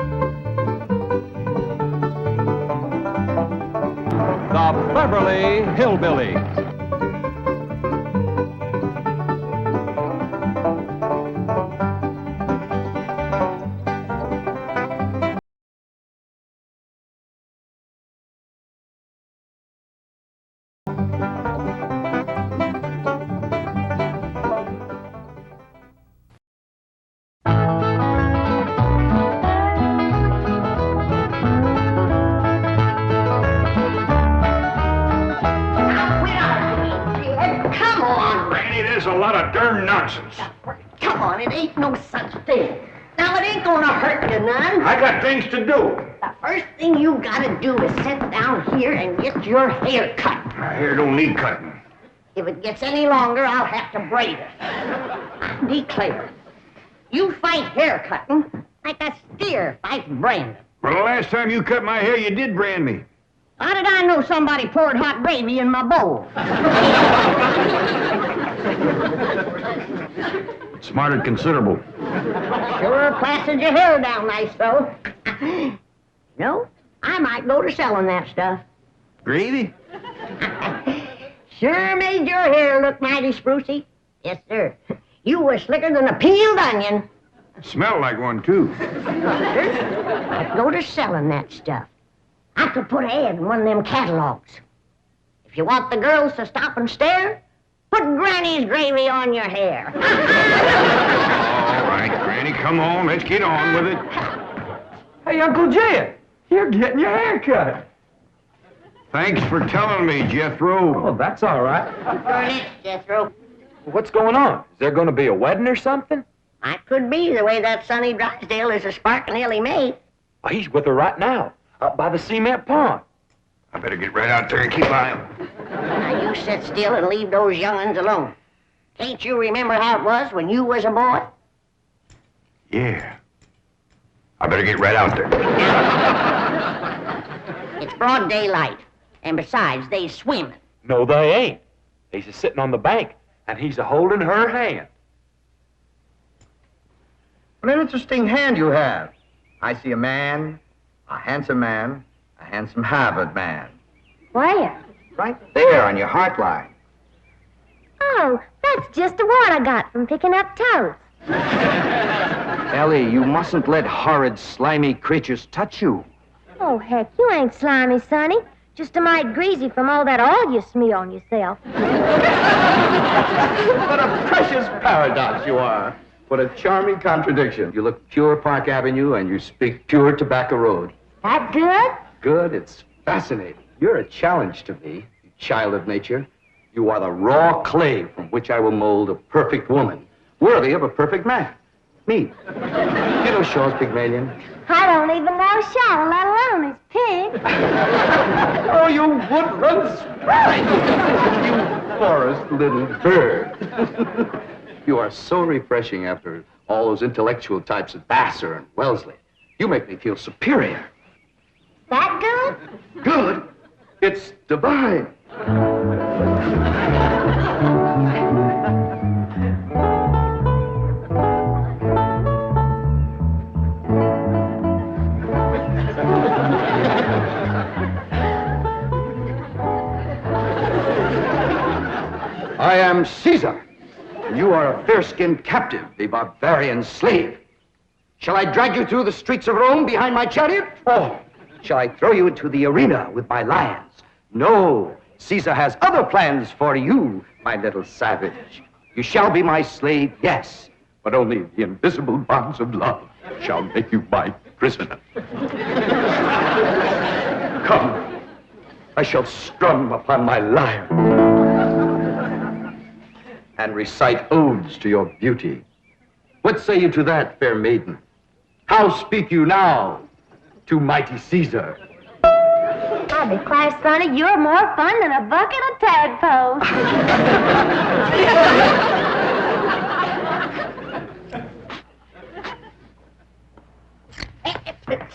The Beverly Hillbillies. A lot of darn nonsense. Come on, it ain't no such thing. Now, it ain't gonna hurt you none. I got things to do. The first thing you gotta do is sit down here and get your hair cut. My hair don't need cutting. If it gets any longer, I'll have to braid it. I declare, you fight hair cutting like a steer fights branding. Well, the last time you cut my hair, you did brand me. How did I know somebody poured hot gravy in my bowl? Smarted considerable. Sure plastered your hair down nice, though. No, I might go to selling that stuff. Gravy? Sure made your hair look mighty sprucey. Yes, sir. You were slicker than a peeled onion. Smelled like one, too. I'd go to selling that stuff. I could put an ad in one of them catalogs. If you want the girls to stop and stare, put Granny's gravy on your hair. All right, Granny, come on. Let's get on with it. Hey, Uncle Jed, you're getting your hair cut. Thanks for telling me, Jethro. Oh, that's all right. Furnace, Jethro. What's going on? Is there going to be a wedding or something? I could be the way that Sonny Drysdale is a sparkling Elly May. Oh, he's with her right now, up by the cement pond. I better get right out there and keep an eye on him. Now, you sit still and leave those young'uns alone. Can't you remember how it was when you was a boy? Yeah. I better get right out there. It's broad daylight. And besides, they swimming. No, they ain't. He's a sitting on the bank, and he's a holding her hand. What an interesting hand you have. I see a man, a handsome Harvard man. Where? Right there on your heart line. Oh, that's just the one I got from picking up toes. Elly, you mustn't let horrid, slimy creatures touch you. Oh, heck, you ain't slimy, Sonny. Just a mite greasy from all that oil you smear on yourself. What a precious paradox you are. What a charming contradiction. You look pure Park Avenue and you speak pure Tobacco Road. That good? Good, it's fascinating. You're a challenge to me, you child of nature. You are the raw clay from which I will mold a perfect woman, worthy of a perfect man. Me. You know Shaw's Pygmalion? I don't even know Shaw, let alone his pig. Oh, you woodland sprite! You forest little bird. You are so refreshing after all those intellectual types of Vassar and Wellesley. You make me feel superior. That good? Good? It's divine. I am Caesar. You are a fair-skinned captive, a barbarian slave. Shall I drag you through the streets of Rome behind my chariot? Or shall I throw you into the arena with my lions? No, Caesar has other plans for you, my little savage. You shall be my slave, yes, but only the invisible bonds of love shall make you my prisoner. Come, I shall strum upon my lyre and recite odes to your beauty. What say you to that, fair maiden? How speak you now to mighty Caesar? I declare, Sonny, you're more fun than a bucket of tadpoles.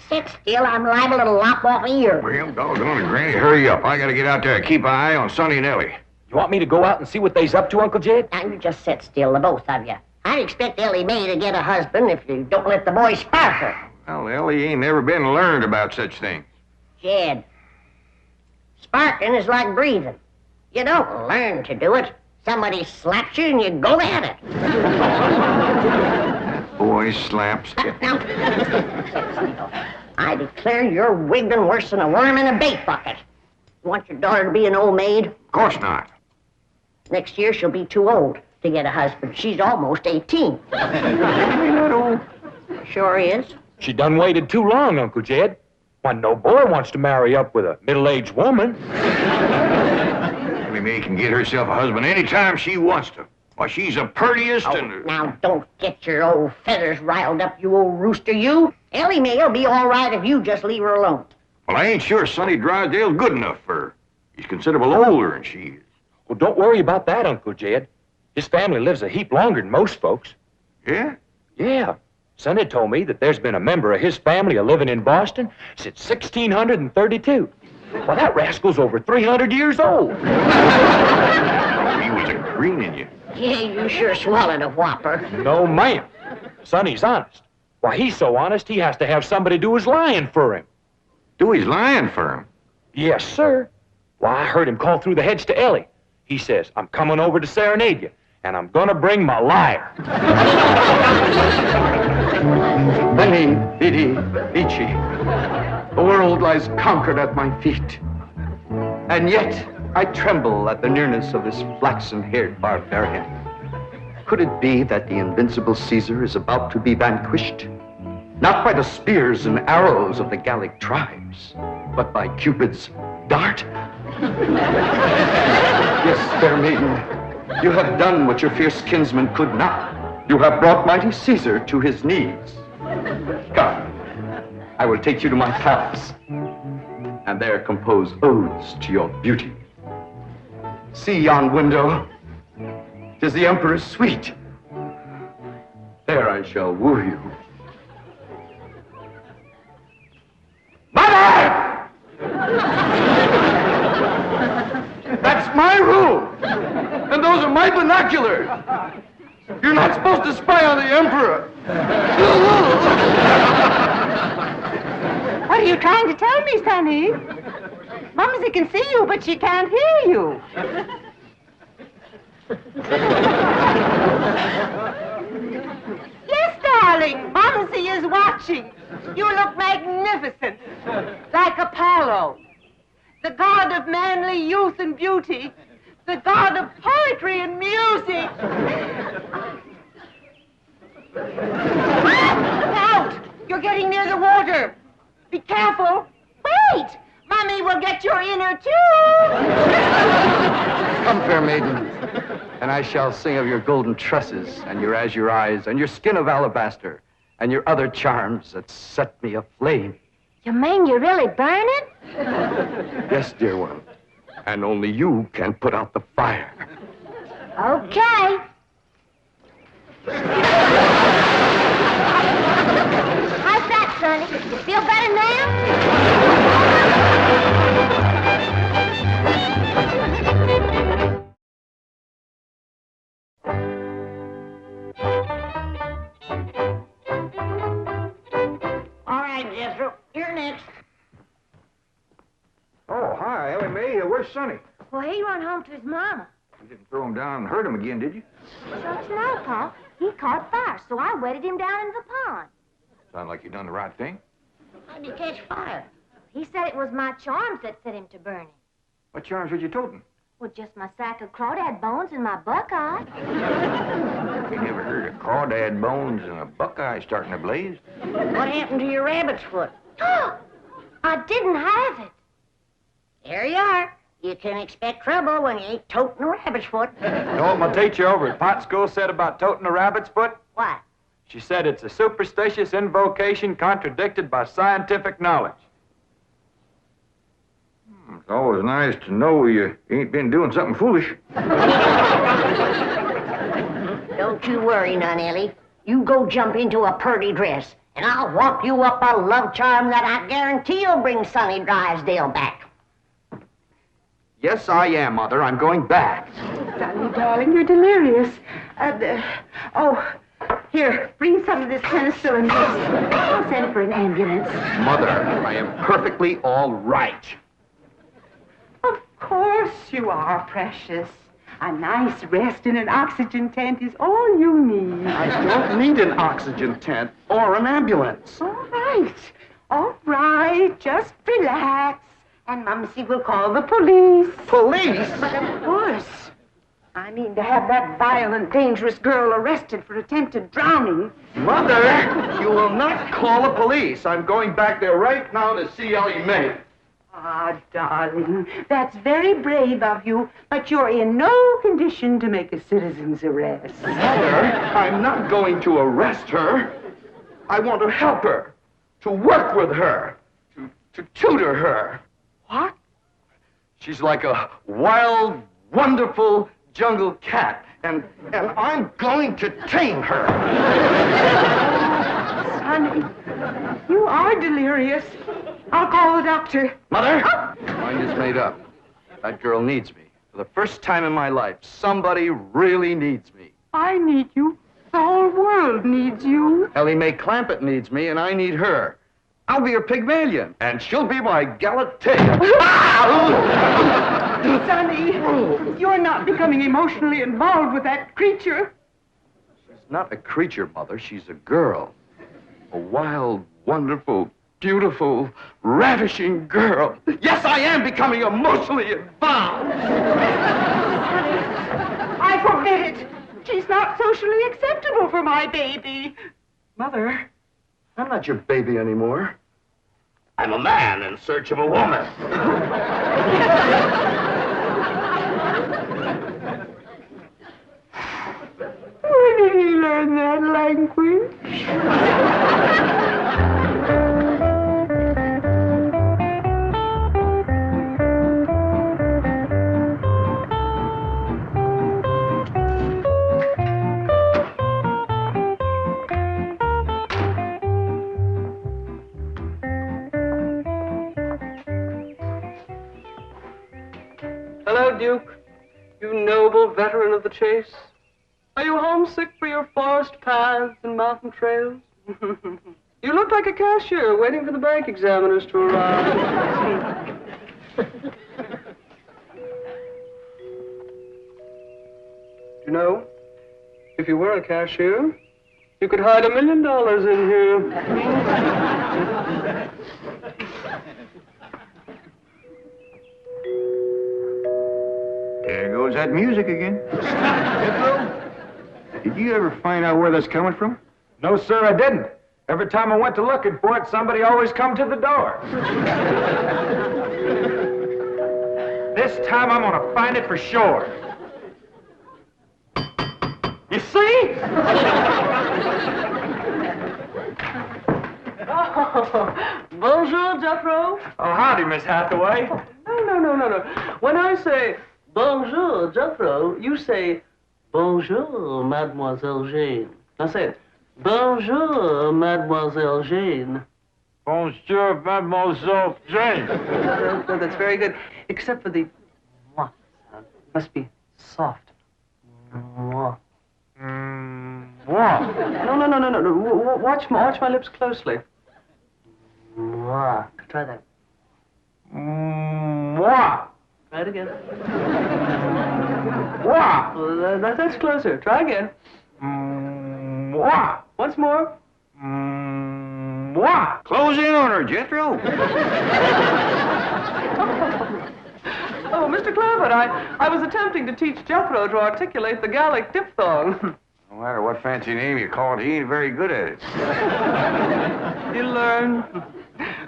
Sit still, I'm liable to lop off a ear. Well, doggone it, Granny, hurry up. I gotta get out there and keep an eye on Sonny and Elly. You want me to go out and see what they's up to, Uncle Jed? Now, you just sit still, the both of you. I'd expect Elly May to get a husband if you don't let the boy spark her. Well, Elly ain't never been learned about such things. Jed, sparking is like breathing. You don't learn to do it. Somebody slaps you and you go at it. Boy slaps. Now, I declare you're wiggling worse than a worm in a bait bucket. You want your daughter to be an old maid? Of course not. Next year she'll be too old to get a husband. She's almost 18. Ain't that old? Sure is. She done waited too long, Uncle Jed. Why, no boy wants to marry up with a middle-aged woman. Elly May can get herself a husband anytime she wants to. Why, she's the purtiest and... Now, don't get your old feathers riled up, you old rooster, you. Elly May'll be all right if you just leave her alone. Well, I ain't sure Sonny Drysdale's good enough for her. He's considerable older than she is. Well, don't worry about that, Uncle Jed. His family lives a heap longer than most folks. Yeah? Yeah. Sonny told me that there's been a member of his family a-living in Boston since 1632. Well, that rascal's over 300 years old. He was a-greening you. Yeah, you sure swallowed a whopper. No, ma'am. Sonny's honest. Why, he's so honest he has to have somebody do his lying for him. Do he's lying for him. Yes, sir. Why, I heard him call through the hedge to Elly. He says, I'm coming over to serenade you, and I'm gonna bring my liar. Veni, vidi, vici. The world lies conquered at my feet. And yet, I tremble at the nearness of this flaxen-haired barbarian. Could it be that the invincible Caesar is about to be vanquished? Not by the spears and arrows of the Gallic tribes, but by Cupid's dart? Yes, fair maiden, you have done what your fierce kinsman could not. You have brought mighty Caesar to his knees. Come, I will take you to my palace, and there compose odes to your beauty. See yon window. 'Tis the Emperor's suite. There I shall woo you. Mother! That's my room! And those are my binoculars! You're not supposed to spy on the Emperor! What are you trying to tell me, Sonny? Mumsy can see you, but she can't hear you. Yes, darling, Mumsy is watching. You look magnificent, like Apollo, the god of manly youth and beauty, the god of poetry and music. Look out! You're getting near the water. Be careful. Wait! Mommy will get your inner tube. Come, fair maiden, and I shall sing of your golden tresses, and your azure eyes, and your skin of alabaster, and your other charms that set me aflame. You mean you really burn it? Yes, dear one, and only you can put out the fire. Okay. How's that, Sonny? You feel better now? All right, Jethro, you're next. Oh, hi, Elly May. Where's Sonny? Well, he run home to his mama. You didn't throw him down and hurt him again, did you? Shucks no, Pa. He caught fire, so I wetted him down into the pond. Sound like you done the right thing. How'd you catch fire? He said it was my charms that set him to burning. What charms was you toting? Well, just my sack of crawdad bones and my buckeye. You never heard of crawdad bones and a buckeye starting a blaze? What happened to your rabbit's foot? I didn't have it. There you are. You can expect trouble when you ain't toting a rabbit's foot. You know what my teacher over at Pot School said about toting a rabbit's foot? What? She said it's a superstitious invocation contradicted by scientific knowledge. It's always nice to know you ain't been doing something foolish. Don't you worry none, Elly. You go jump into a purty dress, and I'll walk you up a love charm that I guarantee will bring Sonny Drysdale back. Yes, I am, Mother. I'm going back. Sonny, darling, you're delirious. Here, bring some of this penicillin. I'll send for an ambulance. Mother, I am perfectly all right. Of course you are, precious. A nice rest in an oxygen tent is all you need. I don't need an oxygen tent or an ambulance. All right. All right. Just relax. And Mumsy will call the police. Police? But of course. I mean to have that violent, dangerous girl arrested for attempted drowning. Mother, you will not call the police. I'm going back there right now to see Elly May. Ah, darling, that's very brave of you, but you're in no condition to make a citizen's arrest. Mother, I'm not going to arrest her. I want to help her, to work with her, to tutor her. What? She's like a wild, wonderful jungle cat, and I'm going to tame her. Honey, you are delirious. I'll call the doctor. Mother, mind is made up. That girl needs me. For the first time in my life, somebody really needs me. I need you. The whole world needs you. Elly May Clampett needs me, and I need her. I'll be her Pygmalion, and she'll be my Galatea. Sonny, you're not becoming emotionally involved with that creature. She's not a creature, Mother. She's a girl. A wild, wonderful, beautiful, ravishing girl. Yes, I am becoming emotionally involved. I forbid it. She's not socially acceptable for my baby. Mother, I'm not your baby anymore. I'm a man in search of a woman. Where did he learn that language? Hello, Duke. You noble veteran of the chase. Are you homesick for your forest paths and mountain trails? You look like a cashier waiting for the bank examiners to arrive. You know, if you were a cashier, you could hide $1 million in here. There goes that music again. Did you ever find out where that's coming from? No, sir, I didn't. Every time I went to looking for it, somebody always come to the door. This time I'm gonna find it for sure. You see? Oh, bonjour, Jethro. Oh, howdy, Miss Hathaway. No. When I say bonjour, Jethro, you say bonjour, Mademoiselle Jane. Now say it. Bonjour, Mademoiselle Jane. Bonjour, Mademoiselle Jane. That's very good, except for the mwah sound. It must be soft. Mwah. What? No. Watch my lips closely. Mwah. Try that. What? Try it again. What? Well, that's closer. Try again. What? Once more. What? Close in on her, Jethro. Oh, Mr. Clampett, I was attempting to teach Jethro to articulate the Gallic diphthong. No matter what fancy name you call it, he ain't very good at it. He'll learn.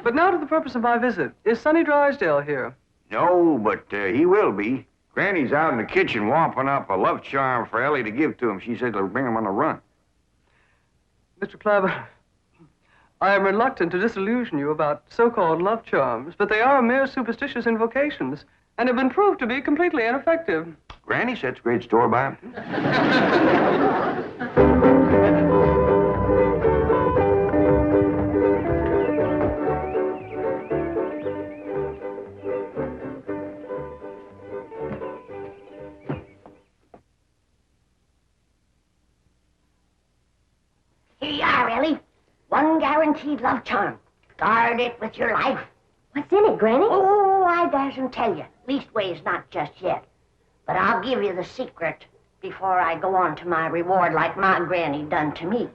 But now to the purpose of my visit. Is Sonny Drysdale here? No, but he will be. Granny's out in the kitchen whomping up a love charm for Elly to give to him. She said it'll bring him on the run. Mr. Clampett, I am reluctant to disillusion you about so-called love charms, but they are mere superstitious invocations and have been proved to be completely ineffective. Granny sets great store by him. guaranteed love charm. Guard it with your life. What's in it, Granny? Oh, I darsn't tell you. Leastways, not just yet. But I'll give you the secret before I go on to my reward like my granny done to me.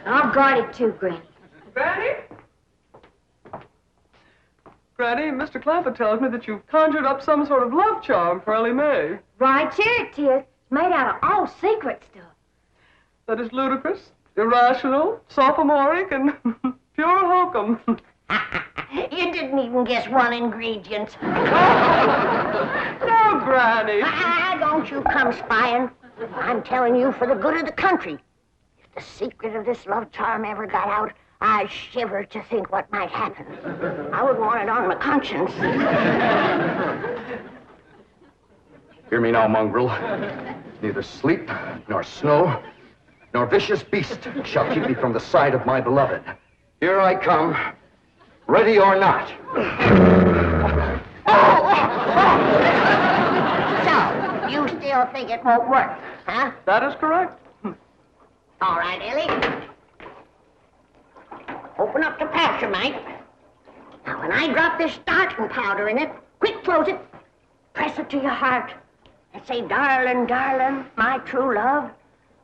I'll guard it too, Granny. Granny? Granny, Mr. Clapper tells me that you've conjured up some sort of love charm for Elly May. Right here it is. It's made out of all secret stuff. That is ludicrous, irrational, sophomoric, and pure hokum. You didn't even guess one ingredient. No, Granny. Don't you come spying. I'm telling you for the good of the country. If the secret of this love charm ever got out, I shiver to think what might happen. I wouldn't want it on my conscience. Hear me now, mongrel. Neither sleep, nor snow, nor vicious beast shall keep me from the side of my beloved. Here I come, ready or not. So, you still think it won't work, huh? That is correct. All right, Elly. Open up the pouch, Mike. Now, when I drop this starting powder in it, quick close it. Press it to your heart. And say, darling, darling, my true love,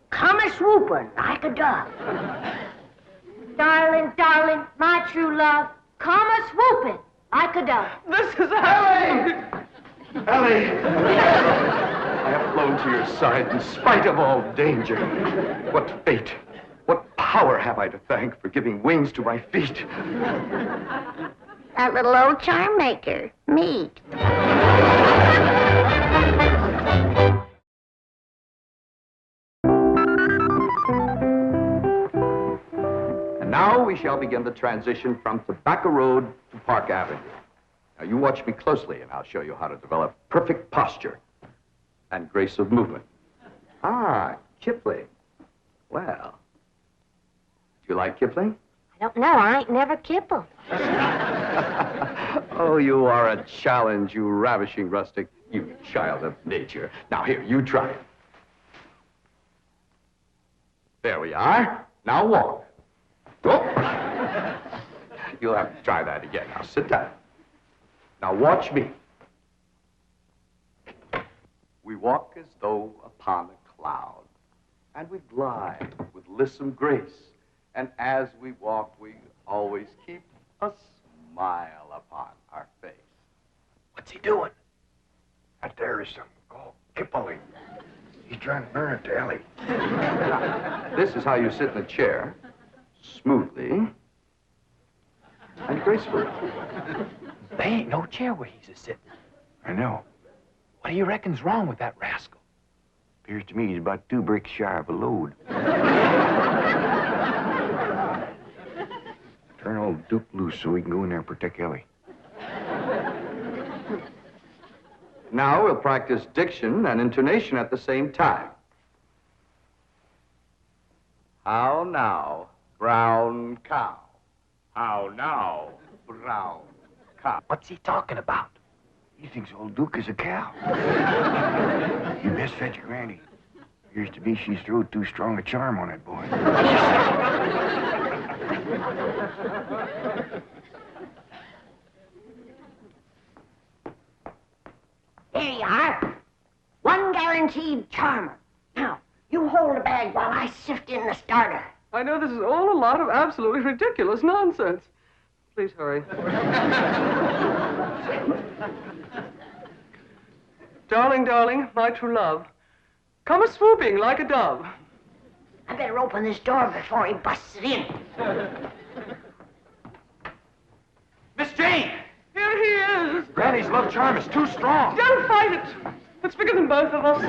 come a-swooping like a dove. Darling, darling, my true love, come a-swooping like a dove. This is Elly! Elly! I have flown to your side in spite of all danger. What fate, what power have I to thank for giving wings to my feet? That little old charm maker, me. And now we shall begin the transition from Tobacco Road to Park Avenue. Now you watch me closely and I'll show you how to develop perfect posture and grace of movement. Ah, Kipling. Well, do you like Kipling? I don't know. I ain't never kippled. Oh, you are a challenge, you ravishing rustic, you child of nature. Now here, you try it. There we are. Now walk. Go. You'll have to try that again. Now sit down. Now watch me. We walk as though upon a cloud, and we glide with lissom grace. And as we walk, we always keep a smile upon our face. What's he doing? That there is something called Kipling. He's trying to learn it to Elly. This is how you sit in a chair, smoothly and gracefully. There ain't no chair where he's a-sitting. I know. What do you reckon's wrong with that rascal? Appears to me he's about 2 bricks shy of a load. Turn old Duke loose so we can go in there and protect Elly. Now we'll practice diction and intonation at the same time. How now, brown cow? How now, brown cow? What's he talking about? He thinks old Duke is a cow. You best fetch your granny. Appears to be she's thrown too strong a charm on that boy. There you are. One guaranteed charmer. Now, you hold the bag while I sift in the starter. I know this is all a lot of absolutely ridiculous nonsense. Please hurry. Darling, darling, my true love, come a-swooping like a dove. I better open this door before he busts it in. Miss Jane! Here he is. Granny's love charm is too strong. Don't fight it. It's bigger than both of us.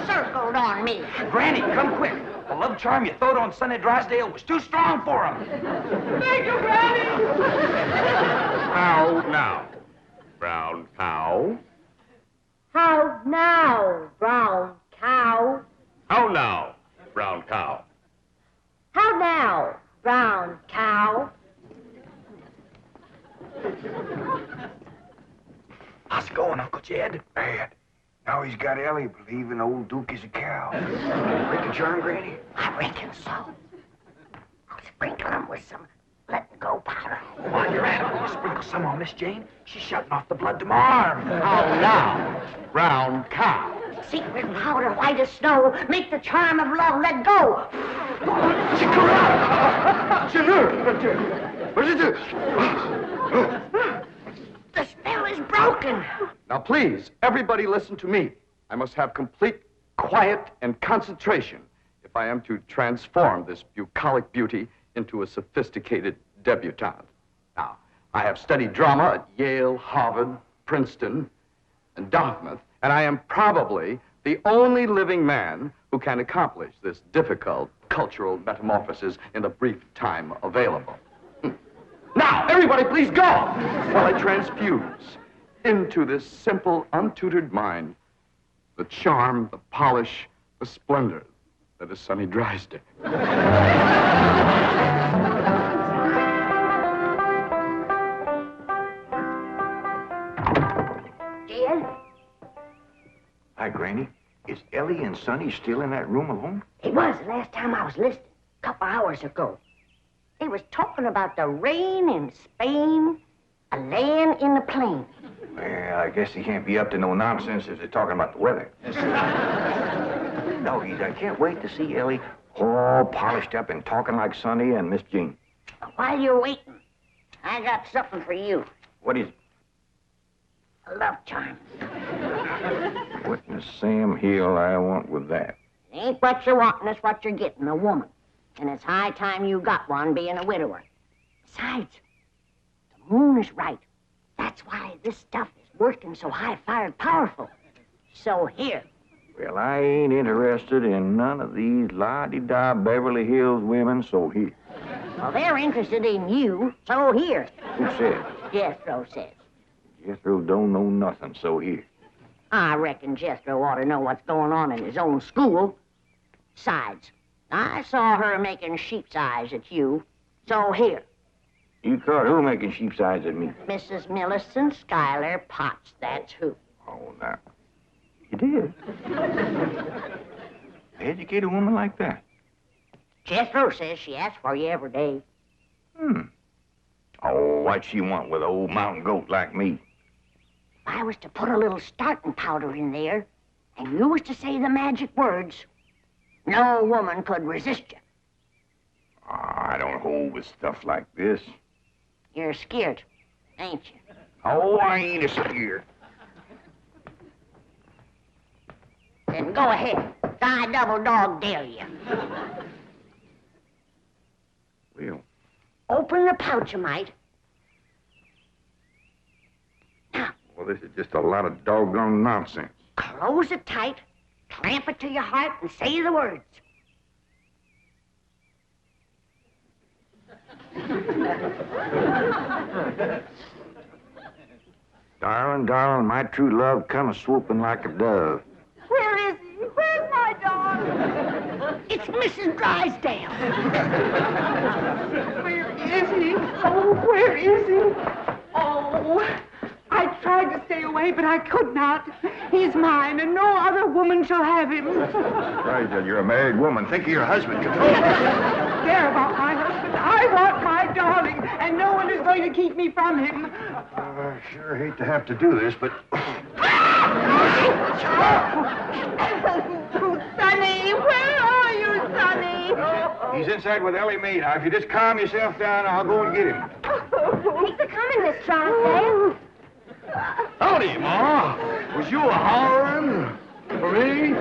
Circled on me. Granny, come quick. The love charm you throwed on Sonny Drysdale was too strong for him. Thank you, Granny. How now, brown cow? How now, brown cow? How now, brown cow? How now, brown cow? How's it going, Uncle Jed? Bad. Now he's got Elly believing old Duke is a cow. Break the charm, Granny? I reckon so. I'll sprinkle him with some While you're at it, will you sprinkle some on Miss Jane? She's shutting off the blood to my arm. How now, brown cow? Secret powder, white as snow. Make the charm of love let go. The spell is broken. Now, please, everybody listen to me. I must have complete quiet and concentration if I am to transform this bucolic beauty into a sophisticated debutante. Now, I have studied drama at Yale, Harvard, Princeton, and Dartmouth, and I am probably the only living man who can accomplish this difficult cultural metamorphosis in the brief time available. Now, everybody please go while I transfuse into this simple, untutored mind the charm, the polish, the splendor that is Sonny Drysdale. Dear, Hi, Granny. Is Elly and Sonny still in that room alone? it was the last time I was listening, a couple hours ago. They was talking about the rain in Spain, a land in the plain. Well, I guess he can't be up to no nonsense if they're talking about the weather. Doggies, I can't wait to see Elly all polished up and talking like Sonny and Miss Jean. While you're waiting, I got something for you. What is it? A love charm. What in the Sam Hill I want with that? It ain't what you're wanting, it's what you're getting, a woman. And it's high time you got one, being a widower. Besides, the moon is right. That's why this stuff is working so high-fired powerful. So here. Well, I ain't interested in none of these la-di-da Beverly Hills women, so here. Well, they're interested in you, so here. Who said? Jethro says. Jethro don't know nothing, so here. I reckon Jethro ought to know what's going on in his own school. Besides, I saw her making sheep's eyes at you, so here. You caught who making sheep's eyes at me? Mrs. Millicent Schuyler Potts, that's who. Oh, now. You did? Educate a woman like that? Jethro says she asks for you every day. Oh, what she want with an old mountain goat like me? If I was to put a little starting powder in there, and you was to say the magic words, no woman could resist you. I don't hold with stuff like this. You're scared, ain't you? Oh, I ain't a scared. Then go ahead. I double dog dare you. Well, Open the pouch a mite. Now, well, this is just a lot of doggone nonsense. close it tight, clamp it to your heart, and say the words. Darling, darling, my true love come a-swooping like a dove. Where is he? Where's my dog? It's Mrs. Drysdale. Where is he? Oh, where is he? Oh, I tried to stay away, but I could not. He's mine, and no other woman shall have him. Drysdale, you're a married woman. Think of your husband. Control yourself. Care about my husband. I want my darling, and no one is going to keep me from him. I sure hate to have to do this, but... Sonny, where are you, Sonny? He's inside with Elly Mae. Now, if you just calm yourself down, I'll go and get him. Thanks for coming, Miss Drysdale. Howdy, Ma. Was you a-hollering for me?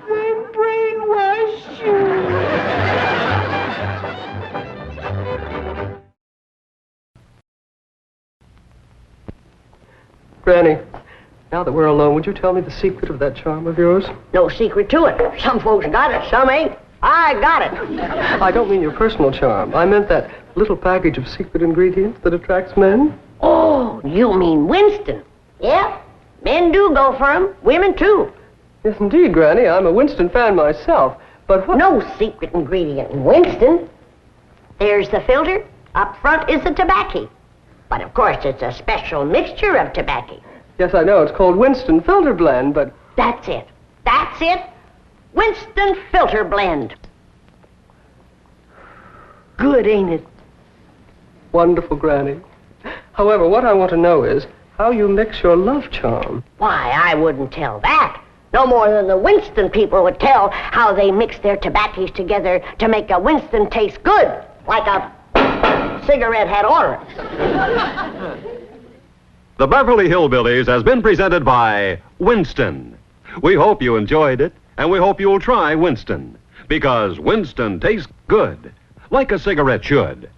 They brainwashed you. Granny, now that we're alone, would you tell me the secret of that charm of yours? No secret to it. Some folks got it, some ain't. I got it. I don't mean your personal charm. I meant that little package of secret ingredients that attracts men. Oh, you mean Winston. Yeah, men do go for him. Women, too. Yes, indeed, Granny. I'm a Winston fan myself. But what... No secret ingredient in Winston. There's the filter. Up front is the tobacco. But, of course, it's a special mixture of tobacco. Yes, I know. It's called Winston Filter Blend, but... That's it. That's it. Winston Filter Blend. Good, ain't it? Wonderful, Granny. However, what I want to know is how you mix your love charm. Why, I wouldn't tell that. No more than the Winston people would tell how they mix their tobaccos together to make a Winston taste good, like a cigarette had oil. The Beverly Hillbillies has been presented by Winston. We hope you enjoyed it, and we hope you'll try Winston, because Winston tastes good, like a cigarette should.